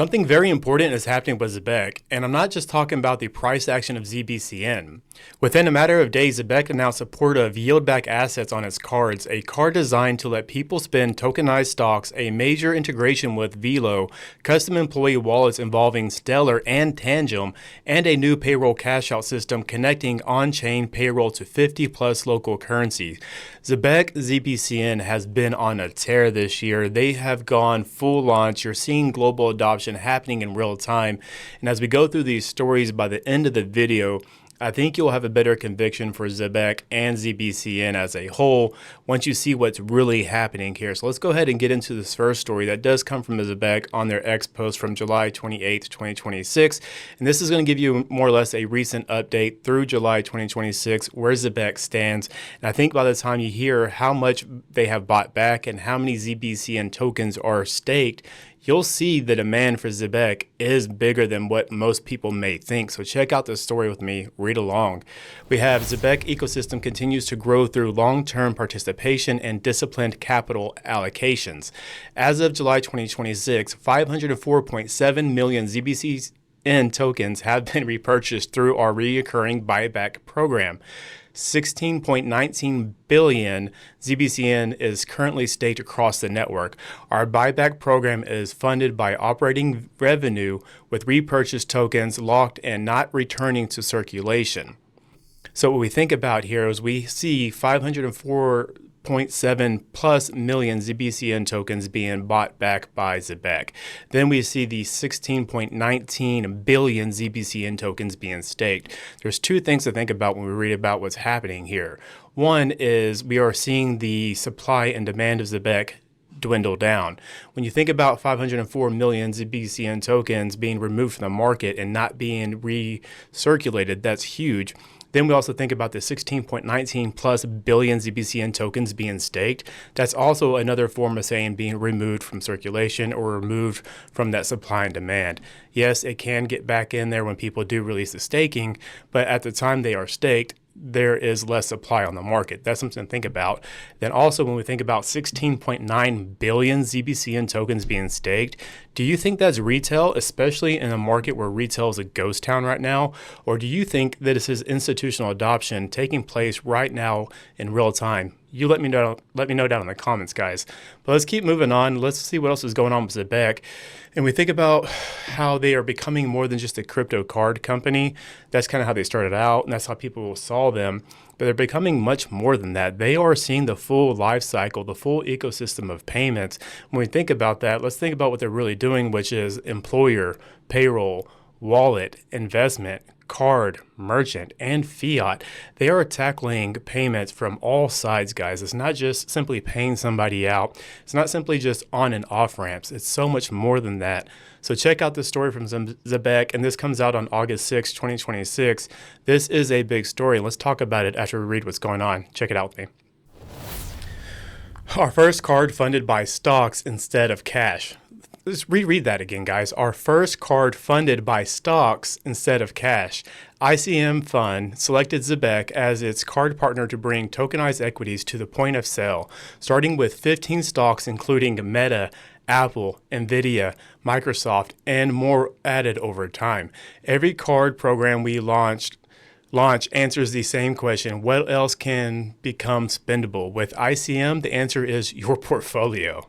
Something very important is happening with Zebec, and I'm not just talking about the price action of ZBCN. Within a matter of days, Zebec announced support of yield-back assets on its cards, a card designed to let people spend tokenized stocks, a major integration with Velo, custom employee wallets involving Stellar and Tangem, and a new payroll cash-out system connecting on-chain payroll to 50-plus local currencies. Zebec ZBCN has been on a tear this year. They have gone full launch. You're seeing global adoption happening in real time. And as we go through these stories by the end of the video, I think you'll have a better conviction for Zebec and ZBCN as a whole once you see what's really happening here. So let's go ahead and get into this first story that does come from Zebec on their X post from July 28th, 2026. And this is going to give you more or less a recent update through July 2026 where Zebec stands. And I think by the time you hear how much they have bought back and how many ZBCN tokens are staked, you'll see the demand for Zebec is bigger than what most people may think. So check out this story with me, read along. We have Zebec ecosystem continues to grow through long-term participation and disciplined capital allocations. As of July 2026, 504.7 million ZBCN tokens have been repurchased through our recurring buyback program. 16.19 billion ZBCN is currently staked across the network. Our buyback program is funded by operating revenue with repurchased tokens locked and not returning to circulation. So what we think about here is we see 504.7 plus million ZBCN tokens being bought back by Zebec. Then we see the 16.19 billion ZBCN tokens being staked. There's two things to think about when we read about what's happening here. One is we are seeing the supply and demand of Zebec dwindle down. When you think about 504 million ZBCN tokens being removed from the market and not being recirculated, that's huge. Then we also think about the 16.19 plus billion ZBCN tokens being staked. That's also another form of saying being removed from circulation or removed from that supply and demand. Yes, it can get back in there when people do release the staking, but at the time they are staked, there is less supply on the market. That's something to think about. Then also when we think about 16.9 billion ZBCN tokens being staked, do you think that's retail, especially in a market where retail is a ghost town right now? Or do you think that this is institutional adoption taking place right now in real time? You let me know down in the comments, guys. But let's keep moving on. Let's see what else is going on with Zebec. And we think about how they are becoming more than just a crypto card company. That's kind of how they started out, and that's how people saw them. But they're becoming much more than that. They are seeing the full life cycle, the full ecosystem of payments. When we think about that, let's think about what they're really doing, which is employer, payroll, wallet, investment, card, merchant, and fiat. They are tackling payments from all sides, guys. It's not just simply paying somebody out. It's not simply just on and off ramps. It's so much more than that. So check out this story from Zebec, and this comes out on August 6, 2026. This is a big story. Let's talk about it after we read what's going on. Check it out with me. Our first card funded by stocks instead of cash. Let's reread that again, guys. Our first card funded by stocks instead of cash. ICM Fund selected Zebec as its card partner to bring tokenized equities to the point of sale, starting with 15 stocks including Meta, Apple, Nvidia, Microsoft, and more added over time. Every card program we launch answers the same question: what else can become spendable? With ICM, the answer is your portfolio.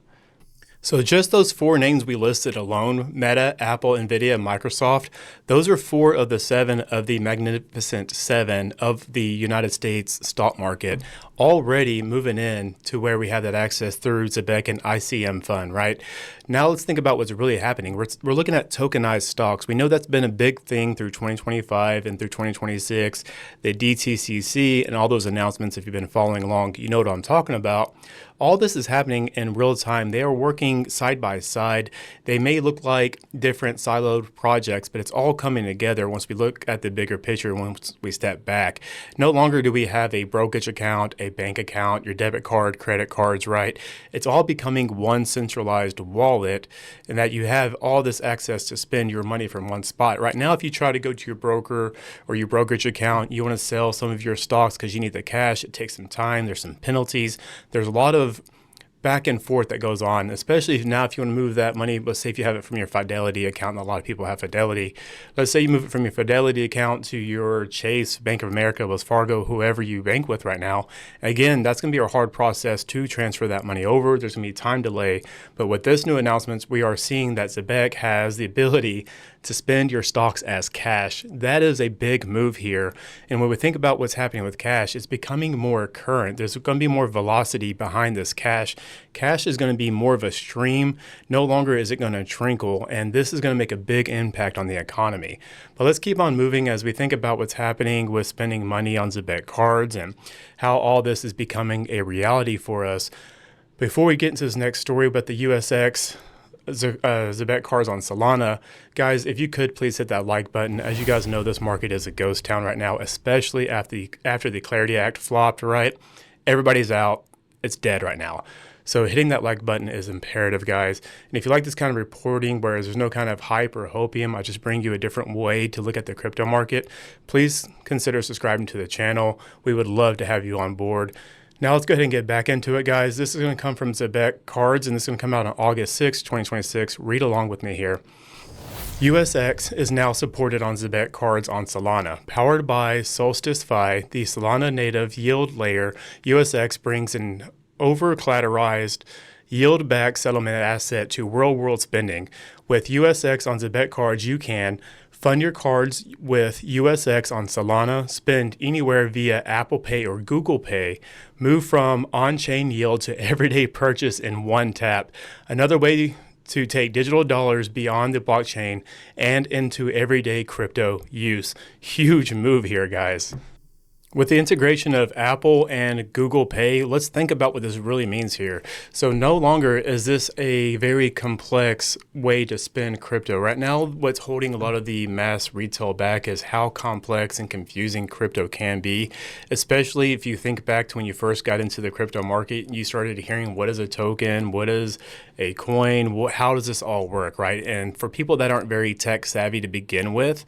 So just those four names we listed alone, Meta, Apple, Nvidia, and Microsoft, those are 4 of the 7 of the magnificent 7 of the United States stock market already moving in to where we have that access through Zebec and ICM Fund, right? Now let's think about what's really happening. We're looking at tokenized stocks. We know that's been a big thing through 2025 and through 2026, the DTCC and all those announcements. If you've been following along, you know what I'm talking about. All this is happening in real time. They are working side by side. They may look like different siloed projects, but it's all coming together once we look at the bigger picture, once we step back. No longer do we have a brokerage account, a bank account, your debit card, credit cards, right? It's all becoming one centralized wallet, and that you have all this access to spend your money from one spot. Right now, if you try to go to your broker or your brokerage account, you want to sell some of your stocks because you need the cash, it takes some time, there's some penalties, there's a lot of back and forth that goes on, especially now if you want to move that money. Let's say if you have it from your Fidelity account, and a lot of people have Fidelity. Let's say you move it from your Fidelity account to your Chase, Bank of America, Wells Fargo, whoever you bank with right now. Again, that's going to be a hard process to transfer that money over. There's going to be time delay. But with this new announcements, we are seeing that Zebec has the ability to spend your stocks as cash. That is a big move here. And when we think about what's happening with cash, it's becoming more current. There's going to be more velocity behind this cash. Cash is going to be more of a stream. No longer is it going to trickle. And this is going to make a big impact on the economy. But let's keep on moving as we think about what's happening with spending money on Zebec Cards and how all this is becoming a reality for us. Before we get into this next story about the USX, Zebec Cards on Solana. Guys, if you could please hit that like button. As you guys know, this market is a ghost town right now, especially after the Clarity Act flopped, right? Everybody's out. It's dead right now. So hitting that like button is imperative, guys. And if you like this kind of reporting where there's no kind of hype or hopium, I just bring you a different way to look at the crypto market, please consider subscribing to the channel. We would love to have you on board. Now let's go ahead and get back into it, guys. This is going to come from Zebec Cards, and this is going to come out on August 6, 2026. Read along with me here. USX is now supported on Zebec Cards on Solana. Powered by Solstice Fi, the Solana native yield layer, USX brings an over-collateralized yield-backed settlement asset to real-world spending. With USX on Zebec Cards, you can fund your cards with USX on Solana, spend anywhere via Apple Pay or Google Pay, move from on-chain yield to everyday purchase in one tap. Another way to take digital dollars beyond the blockchain and into everyday crypto use. Huge move here, guys. With the integration of Apple and Google Pay, let's think about what this really means here. So no longer is this a very complex way to spend crypto. Right now, what's holding a lot of the mass retail back is how complex and confusing crypto can be, especially if you think back to when you first got into the crypto market, you started hearing what is a token, what is a coin, how does this all work, right? And for people that aren't very tech savvy to begin with,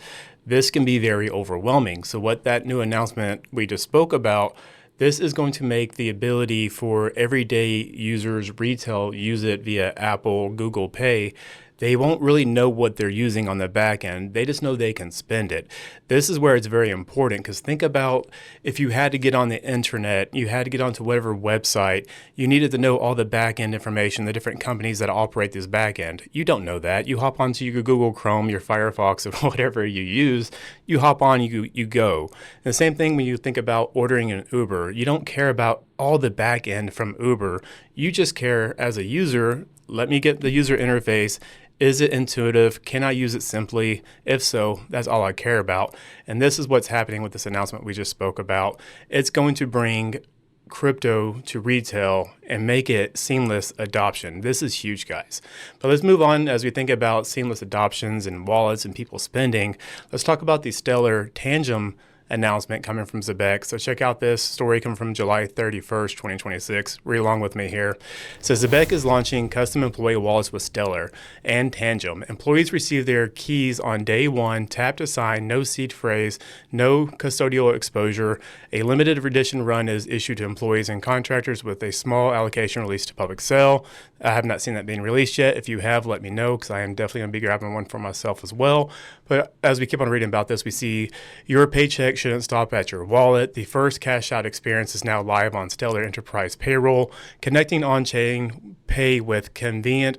this can be very overwhelming. So what that new announcement we just spoke about, this is going to make the ability for everyday users, retail, use it via Apple, Google Pay. They won't really know what they're using on the back end. They just know they can spend it. This is where it's very important, because think about if you had to get on the internet, you had to get onto whatever website, you needed to know all the back end information, the different companies that operate this back end. You don't know that. You hop onto your Google Chrome, your Firefox, or whatever you use, you hop on, you go. And the same thing when you think about ordering an Uber. You don't care about all the back end from Uber. You just care as a user, let me get the user interface. Is it intuitive? Can I use it simply? If so, that's all I care about. And this is what's happening with this announcement we just spoke about. It's going to bring crypto to retail and make it seamless adoption. This is huge, guys. But let's move on as we think about seamless adoptions and wallets and people spending. Let's talk about the stellar Tangem announcement coming from Zebec. So check out this story coming from July 31st, 2026. Read along with me here. It says Zebec is launching custom employee wallets with Stellar and Tangem. Employees receive their keys on day one, tap to sign, no seed phrase, no custodial exposure. A limited edition run is issued to employees and contractors with a small allocation released to public sale. I have not seen that being released yet. If you have, let me know, because I am definitely going to be grabbing one for myself as well. But as we keep on reading about this, we see your paycheck shouldn't stop at your wallet. The first cash out experience is now live on Stellar Enterprise Payroll, connecting on-chain pay with convenient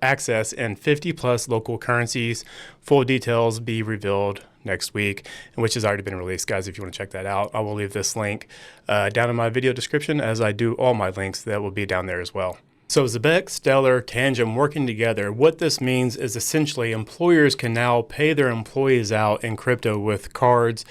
access and 50 plus local currencies. Full details be revealed next week, and which has already been released, guys. If you want to check that out, I will leave this link down in my video description, as I do all my links that will be down there as well. So Zebec, Stellar, Tangem working together. What this means is essentially employers can now pay their employees out in crypto with cards,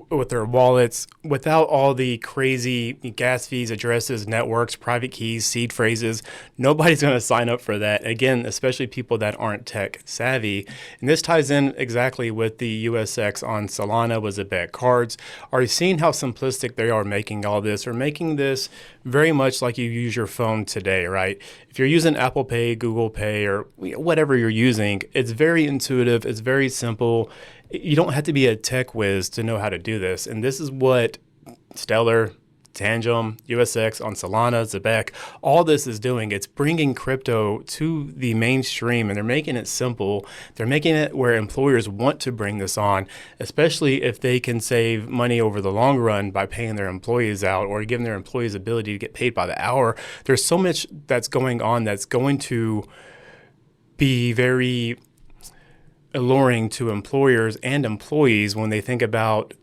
with their wallets, without all the crazy gas fees, addresses, networks, private keys, seed phrases. Nobody's going to sign up for that. Again, especially people that aren't tech savvy. And this ties in exactly with the USX on Solana with Zebec Cards. Are you seeing how simplistic they are making all this, or making this very much like you use your phone today, right? If you're using Apple Pay, Google Pay, or whatever you're using, it's very intuitive. It's very simple. You don't have to be a tech whiz to know how to do this. And this is what Stellar, Tangem, USX on Solana, Zebec, all this is doing, it's bringing crypto to the mainstream, and they're making it simple. They're making it where employers want to bring this on, especially if they can save money over the long run by paying their employees out or giving their employees the ability to get paid by the hour. There's so much that's going on that's going to be very alluring to employers and employees when they think about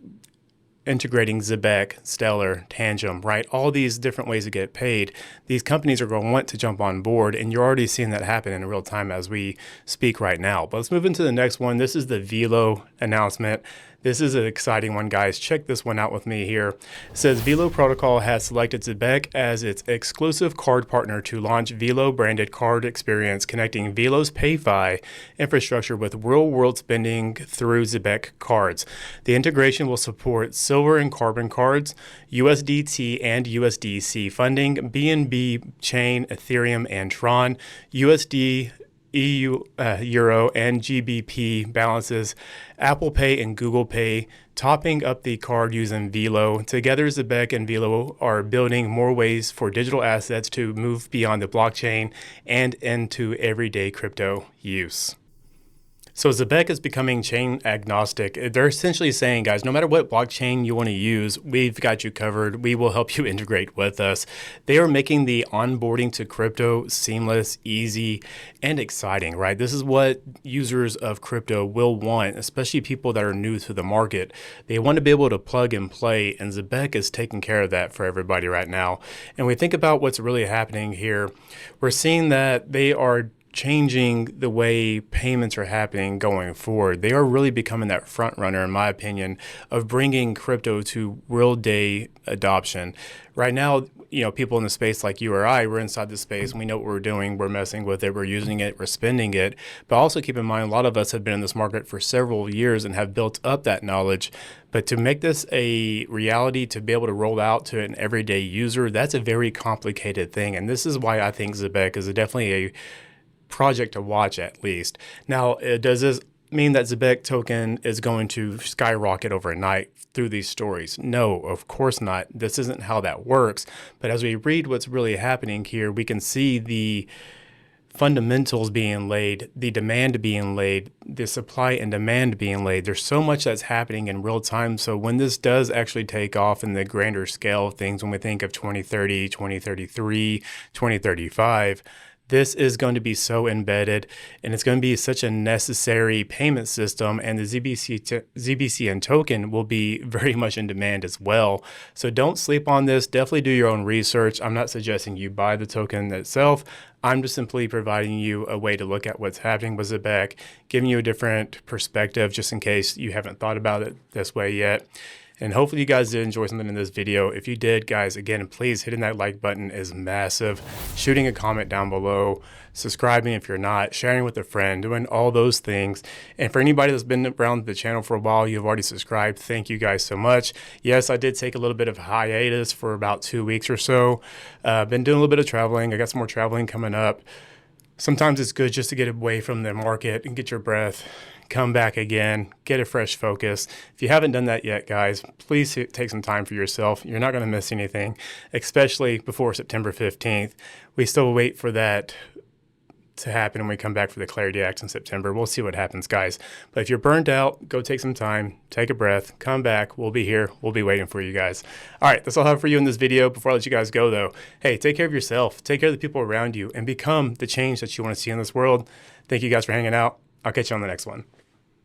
integrating Zebec, Stellar, Tangem, right? All these different ways to get paid. These companies are going to want to jump on board, and you're already seeing that happen in real time as we speak right now. But let's move into the next one. This is the Velo announcement. This is an exciting one, guys. Check this one out with me here. It says Velo Protocol has selected Zebec as its exclusive card partner to launch Velo branded card experience, connecting Velo's PayFi infrastructure with real-world spending through Zebec Cards. The integration will support silver and carbon cards, USDT and USDC funding, BNB chain, Ethereum and Tron, USD, EU, Euro, and GBP balances, Apple Pay and Google Pay, topping up the card using Velo. Together, Zebec and Velo are building more ways for digital assets to move beyond the blockchain and into everyday crypto use. So Zebec is becoming chain agnostic. They're essentially saying, guys, no matter what blockchain you want to use, we've got you covered. We will help you integrate with us. They are making the onboarding to crypto seamless, easy, and exciting, right? This is what users of crypto will want, especially people that are new to the market. They want to be able to plug and play, and Zebec is taking care of that for everybody right now. And we think about what's really happening here. We're seeing that they are changing the way payments are happening going forward. They are really becoming that front runner, in my opinion, of bringing crypto to real day adoption. Right now, you know, people in the space like you or I, we're inside the space and we know what we're doing. We're messing with it. We're using it. We're spending it. But also keep in mind, a lot of us have been in this market for several years and have built up that knowledge. But to make this a reality, to be able to roll out to an everyday user, that's a very complicated thing. And this is why I think Zebec is definitely a project to watch, at least. Now, does this mean that Zebec token is going to skyrocket overnight through these stories? No, of course not. This isn't how that works. But as we read what's really happening here, we can see the fundamentals being laid, the demand being laid, the supply and demand being laid. There's so much that's happening in real time. So when this does actually take off in the grander scale of things, when we think of 2030, 2033, 2035, this is going to be so embedded, and it's going to be such a necessary payment system, and the ZBCN token will be very much in demand as well. So don't sleep on this. Definitely do your own research. I'm not suggesting you buy the token itself. I'm just simply providing you a way to look at what's happening with Zebec, giving you a different perspective just in case you haven't thought about it this way yet. And hopefully you guys did enjoy something in this video. If you did, guys, again, please hitting that like button is massive. Shooting a comment down below, subscribing if you're not, sharing with a friend, doing all those things. And for anybody that's been around the channel for a while, you've already subscribed. Thank you guys so much. Yes, I did take a little bit of hiatus for about 2 weeks or so. Been doing a little bit of traveling. I got some more traveling coming up. Sometimes it's good just to get away from the market and get your breath. Come back again, get a fresh focus. If you haven't done that yet, guys, please take some time for yourself. You're not going to miss anything, especially before September 15th. We still wait for that to happen when we come back for the Clarity Act in September. We'll see what happens, guys. But if you're burned out, go take some time, take a breath, come back. We'll be here. We'll be waiting for you guys. All right, that's all I have for you in this video. Before I let you guys go, though, hey, take care of yourself, take care of the people around you, and become the change that you want to see in this world. Thank you guys for hanging out. I'll catch you on the next one.